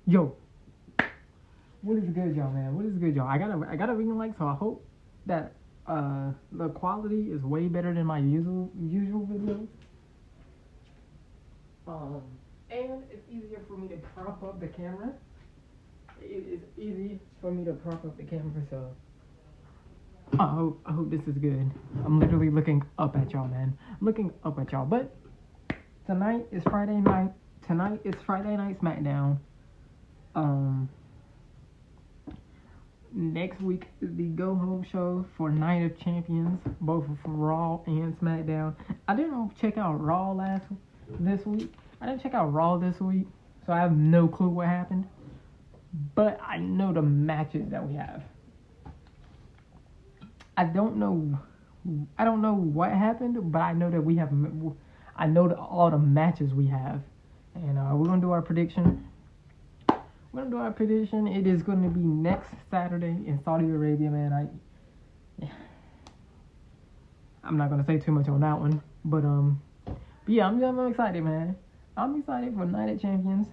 Yo, what is good, y'all, man? What is good, y'all? I got a ring light, so I hope that the quality is way better than my usual videos. Um, and it's easier for me to prop up the camera. It is easy for me to prop up the camera, so I hope this is good. I'm literally looking up at y'all, man. I'm looking up at y'all. But tonight is Friday night. Tonight is Friday Night SmackDown. Um, Next week is the Go Home show for Night of Champions, both for Raw and SmackDown. I didn't check out Raw this week. I didn't check out Raw this week, so I have no clue what happened. But I know the matches that we have. I don't know what happened, but I know that we have. I know all the matches we have, and we're gonna do our prediction. It is going to be next Saturday in Saudi Arabia, man. I'm not gonna say too much on that one, but yeah, I'm excited, man. I'm excited for Night of Champions.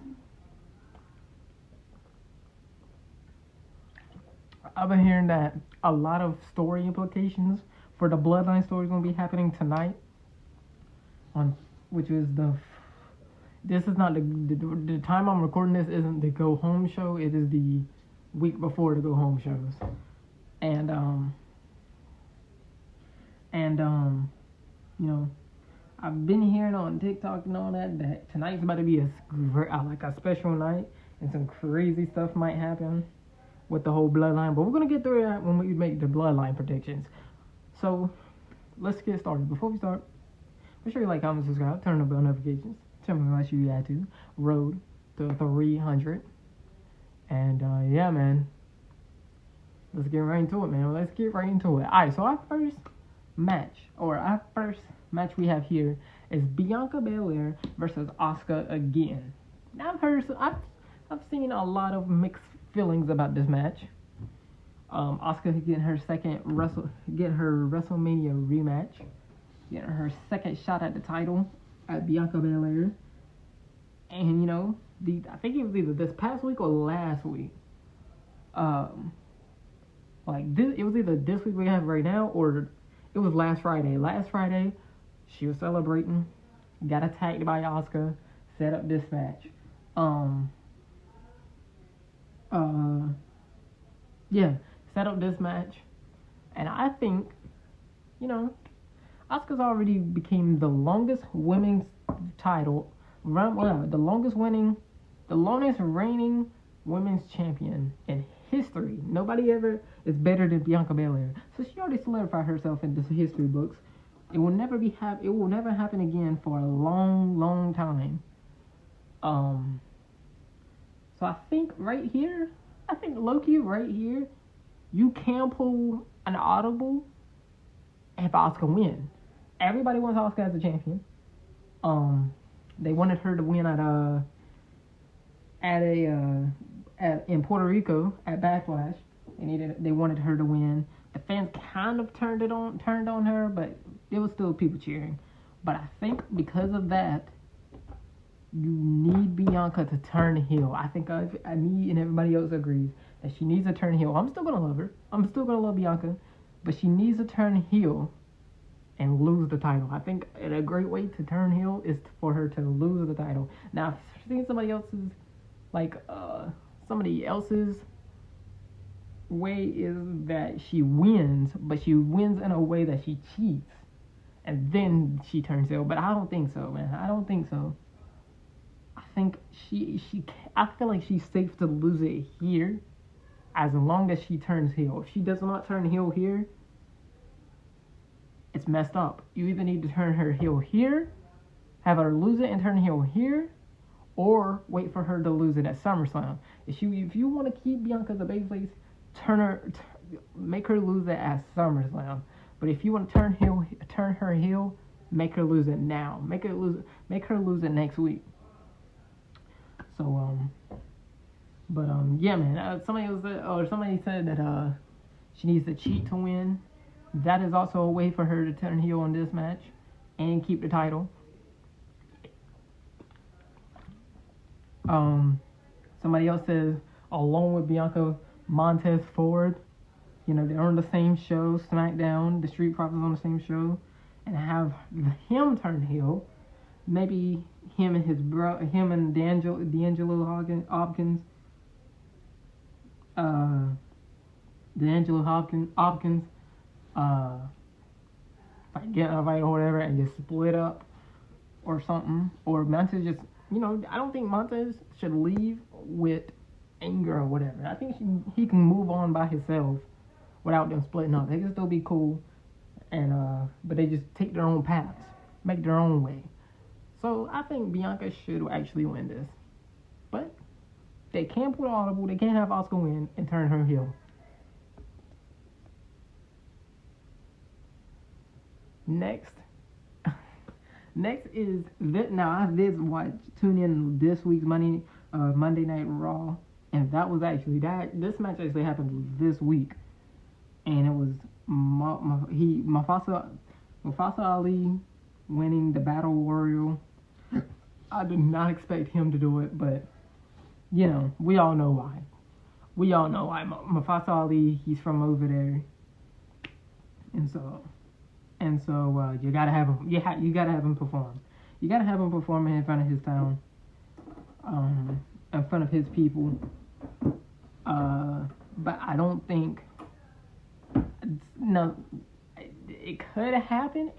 I've been hearing that a lot of story implications for the Bloodline story is gonna be happening tonight, which is this is not the time I'm recording this isn't the Go Home show. It is the week before the Go Home shows, and you know, I've been hearing on TikTok and all that tonight's about to be a special night, and some crazy stuff might happen with the whole Bloodline. But we're gonna get through that when we make the Bloodline predictions. So let's get started. Before we start, make sure you like, comment, subscribe, turn on bell notifications. Tell me what you had to. Road to 300. And yeah, man. Let's get right into it, man. Alright, so our first match we have here is Bianca Belair versus Asuka again. Now I've seen a lot of mixed feelings about this match. Asuka getting her WrestleMania rematch, getting her second shot at the title at Bianca Belair, and I think it was either this past week or last week. It was either this week we have right now or it was last Friday. Last Friday, she was celebrating, got attacked by Asuka, set up this match. Set up this match, and I think, Asuka's already became the longest women's title, the longest reigning women's champion in history. Nobody ever is better than Bianca Belair. So she already solidified herself in the history books. It will never happen again for a long, long time. So I think Loki right here, you can pull an audible if Asuka win. Everybody wants Asuka as a champion. They wanted her to win in Puerto Rico at Backlash. They wanted her to win. The fans kind of turned on her, but there was still people cheering. But I think because of that, you need Bianca to turn heel. I think me and everybody else agrees that she needs to turn heel. I'm still gonna love her. I'm still gonna love Bianca, but she needs to turn heel and lose the title. I think a great way to turn heel is for her to lose the title. Now, I've seen somebody else's way is that she wins, but she wins in a way that she cheats, and then she turns heel. But I don't think so, man. I don't think so. I think I feel like she's safe to lose it here, as long as she turns heel. If she does not turn heel here, it's messed up. You either need to turn her heel here, have her lose it and turn heel here, or wait for her to lose it at SummerSlam. If you want to keep Bianca as a babyface, make her lose it at SummerSlam. But if you want to turn her heel, make her lose it now. Make her lose it next week. So yeah, man. Somebody said that she needs to cheat to win. That is also a way for her to turn heel on this match and keep the title. So Somebody else says, along with Bianca Montez Ford, you know, they're on the same show, SmackDown, the Street Profits on the same show, and have him turn heel. Maybe him and him and D'Angelo Hopkins, like get in a fight or whatever and just split up or something. Or Montez just, you know, I don't think Montez should leave with anger or whatever. I think he can move on by himself without them splitting up. They can still be cool, and but they just take their own paths, make their own way. So I think Bianca should actually win this, but they can't put audible. They can't have Asuka win and turn her heel. Next is this. Now I did tune in this week's Monday Night Raw, and that was actually this match actually happened this week, and it was Mustafa Ali winning the Battle Royal. I did not expect him to do it, but you know, we all know why. Mustafa Ali, he's from over there, and so you gotta have him. You gotta have him perform. You gotta have him perform in front of his town, in front of his people. But I don't think. No, it could happen.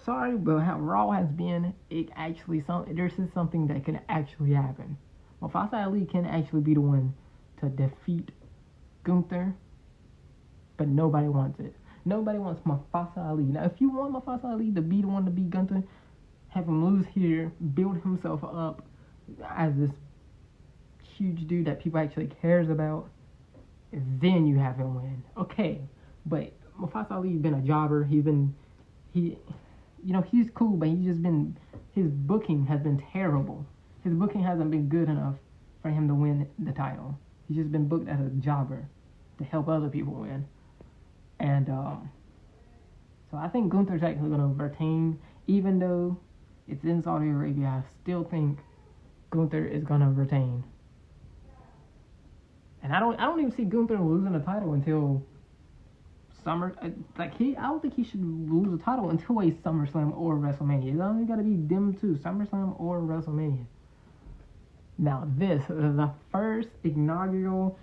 Sorry, but how Raw has been, there's something that can actually happen. Mustafa Ali can actually be the one to defeat Gunther, but nobody wants it. Nobody wants Mustafa Ali. Now, if you want Mustafa Ali to be the one to beat Gunther, have him lose here, build himself up as this huge dude that people actually cares about, then you have him win. Okay, but Mustafa Ali's been a jobber. He's cool, but his booking has been terrible. His booking hasn't been good enough for him to win the title. He's just been booked as a jobber to help other people win. And so I think Gunther's actually going to retain, even though it's in Saudi Arabia. I still think Gunther is going to retain. And I don't even see Gunther losing the title until Summer. I don't think he should lose the title until a SummerSlam or WrestleMania. It's only got to be them two, SummerSlam or WrestleMania. Now this is the first inaugural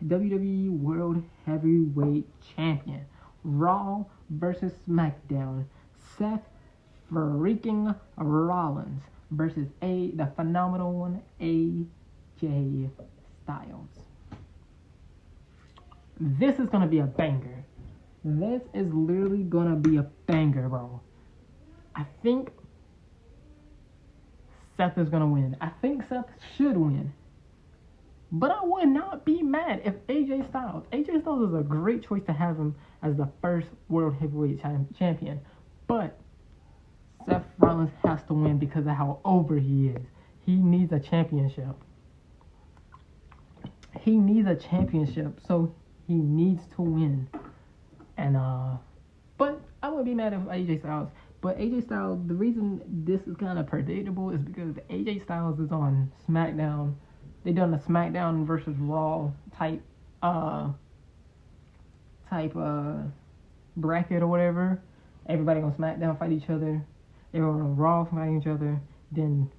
WWE World Heavyweight Champion. Raw versus SmackDown. Seth freaking Rollins versus the phenomenal one, AJ Styles. This is gonna be a banger. This is literally gonna be a banger, bro. I think Seth is gonna win. I think Seth should win. But I would not be mad if AJ Styles is a great choice to have him as the first World Heavyweight Champion. But Seth Rollins has to win because of how over he is. He needs a championship. So he needs to win. And but I wouldn't be mad if AJ Styles. But AJ Styles, the reason this is kind of predictable is because AJ Styles is on SmackDown. They done a SmackDown versus Raw type bracket or whatever. Everybody on SmackDown fight each other. Everyone on Raw fight each other. Then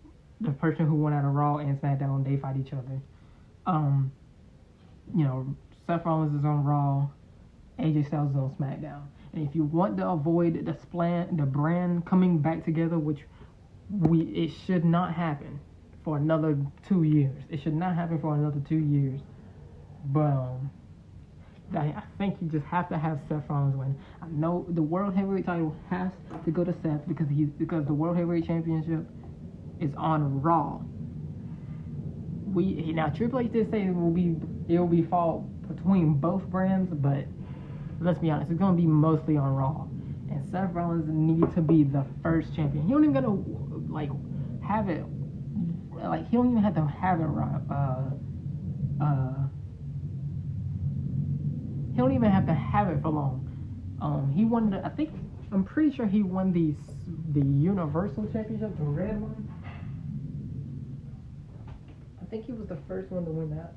the person who won out of Raw and SmackDown, they fight each other. Seth Rollins is on Raw. AJ Styles is on SmackDown. And if you want to avoid the brand coming back together, which it should not happen for another 2 years. It should not happen for another 2 years. But I think you just have to have Seth Rollins win. I know the World Heavyweight title has to go to Seth because the World Heavyweight Championship is on Raw. Now Triple H did say it will be fought between both brands, but let's be honest, it's gonna be mostly on Raw. And Seth Rollins needs to be the first champion. He don't even gotta have it. He don't even have to have it right. He don't even have to have it for long. He won I'm pretty sure he won the Universal Championship, the red one. think he was the first one to win that.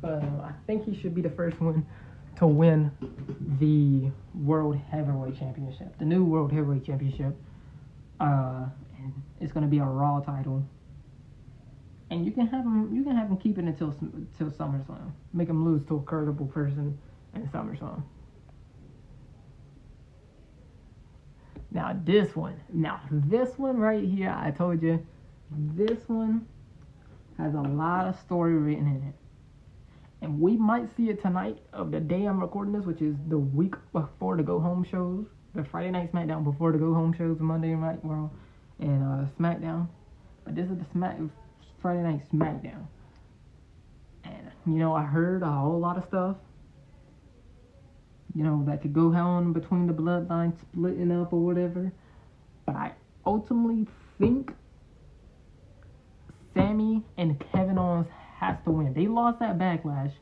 But I think he should be the first one to win the World Heavyweight Championship, the new World Heavyweight Championship. And it's gonna be a Raw title. And you can have him keep it until SummerSlam. Make him lose to a credible person in SummerSlam. Now this one right here, I told you, this one has a lot of story written in it. And we might see it tonight of the day I'm recording this, which is the week before the go home shows. The Friday Night SmackDown before the go home shows, Monday Night Raw and SmackDown. But this is the Friday Night SmackDown. And, I heard a whole lot of stuff. That could go on between the bloodline splitting up or whatever. But I ultimately think Sami and Kevin Owens has to win. They lost that Backlash,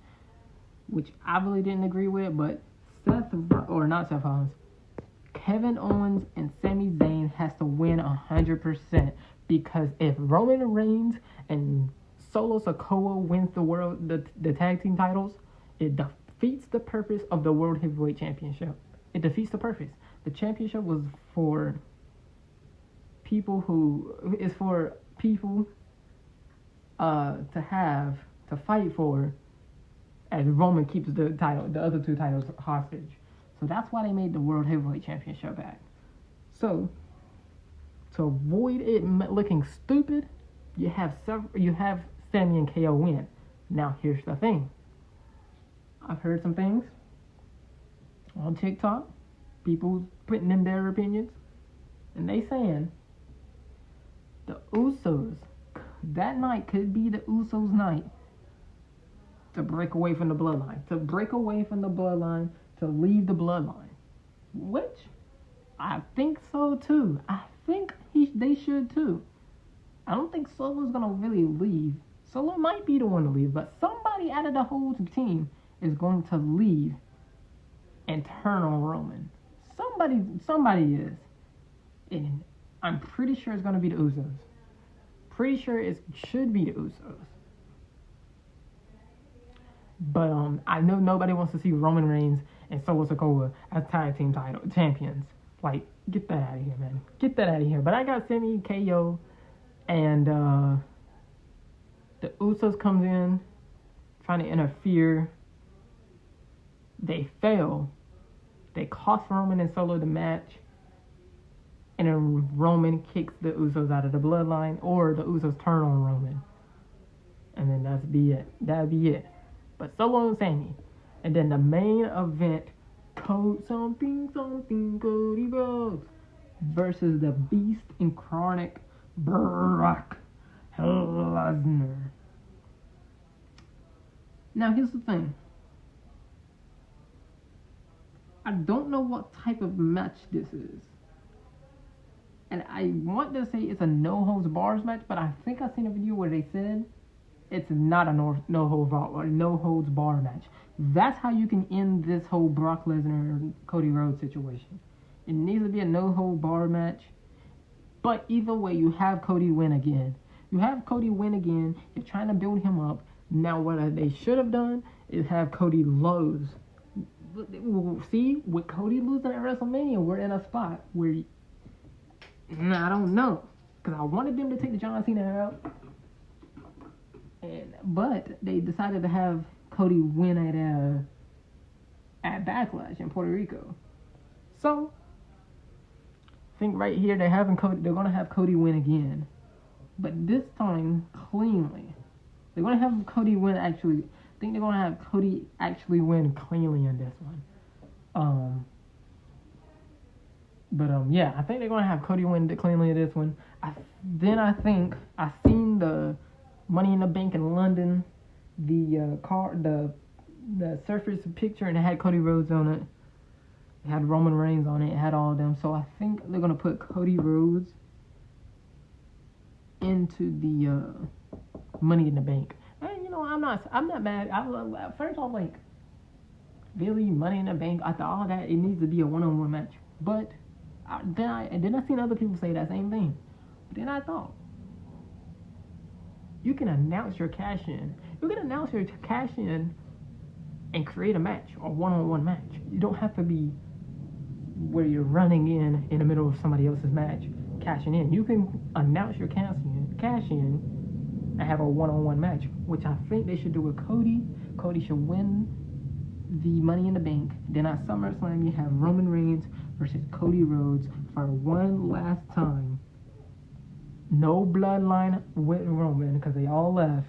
which I really didn't agree with, but Kevin Owens and Sami Zayn has to win 100%, because if Roman Reigns and Solo Sikoa wins the tag team titles, it defeats the purpose of the World Heavyweight Championship. It defeats the purpose. The championship was for people to fight for, as Roman keeps the other two titles hostage. So that's why they made the World Heavyweight Championship back. So to avoid it looking stupid, you have Sami and KO win. Now here's the thing. I've heard some things on TikTok, people putting in their opinions, and they saying the Usos, that night could be the Usos' night to break away from the bloodline, to leave the bloodline, which I think so too. I think they should too. I don't think Solo's gonna really leave. Solo might be the one to leave, but somebody out of the whole team is going to leave and turn on Roman. Somebody is. And I'm pretty sure it's going to be the Usos. Pretty sure it should be the Usos. But I know nobody wants to see Roman Reigns and Solo Sikoa as tag team title champions. Like, get that out of here, man. Get that out of here. But I got Sami, KO, and the Usos comes in trying to interfere. They fail. They cost Roman and Solo the match. And then Roman kicks the Usos out of the bloodline, or the Usos turn on Roman. And then that'd be it. But Solo and Sami. And then the main event, Cody Rhodes versus the Beast Incarnate, Brock Lesnar. Now here's the thing. I don't know what type of match this is. And I want to say it's a no-holds-bars match, but I think I seen a video where they said it's not a no-holds-bar match. That's how you can end this whole Brock Lesnar Cody Rhodes situation. It needs to be a no-hold-bar match. But either way, you have Cody win again. You're trying to build him up. Now what they should have done is have Cody lose. See, with Cody losing at WrestleMania, we're in a spot where I don't know, because I wanted them to take the John Cena out, but they decided to have Cody win at Backlash in Puerto Rico. So I think right here they're gonna have Cody win again, but this time cleanly. They're gonna have Cody win actually. I think they're going to have Cody actually win cleanly in this one. Yeah, I think they're going to have Cody win cleanly in this one. I think I seen the Money in the Bank in London, the Surface picture, and it had Cody Rhodes on it. It had Roman Reigns on it. It had all of them. So I think they're going to put Cody Rhodes into the Money in the Bank. I'm not mad. First off, like, really, Money in the Bank, I thought all that, it needs to be a one-on-one match. But then I seen other people say that same thing. But then I thought, you can announce your cash in. You can announce your cash in and create a match, a one-on-one match. You don't have to be where you're running in the middle of somebody else's match, cashing in. You can announce your cash in, and have a one-on-one match, which I think they should do with Cody. Cody should win the Money in the Bank. Then at SummerSlam, you have Roman Reigns versus Cody Rhodes for one last time. No bloodline with Roman because they all left.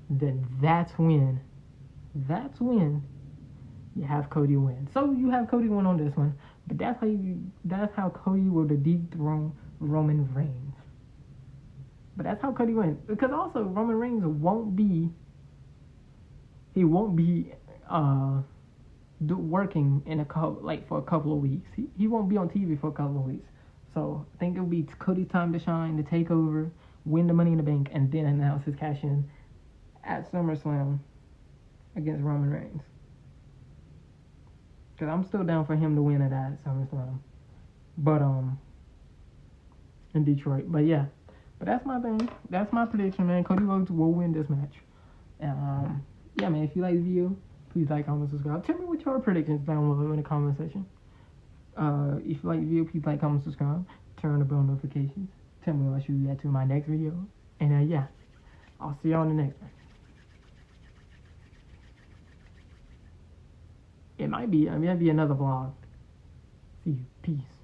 Then that's when you have Cody win. So you have Cody win on this one, but that's how Cody will dethrone Roman Reigns. But that's how Cody wins, because also Roman Reigns won't be working for a couple of weeks. He won't be on TV for a couple of weeks. So I think it'll be Cody's time to shine, to take over, win the Money in the Bank, and then announce his cash in at SummerSlam against Roman Reigns. Because I'm still down for him to win it at SummerSlam. But, in Detroit. But yeah. But that's my thing. That's my prediction, man. Cody Rhodes will win this match. And, yeah, man, if you like the video, please like, comment, subscribe. Tell me what your predictions down below in the comment section. If you like the video, please like, comment, subscribe. Turn on the bell notifications. Tell me what I should react to in my next video. And, yeah. I'll see y'all in the next one. It might be another vlog. See you. Peace.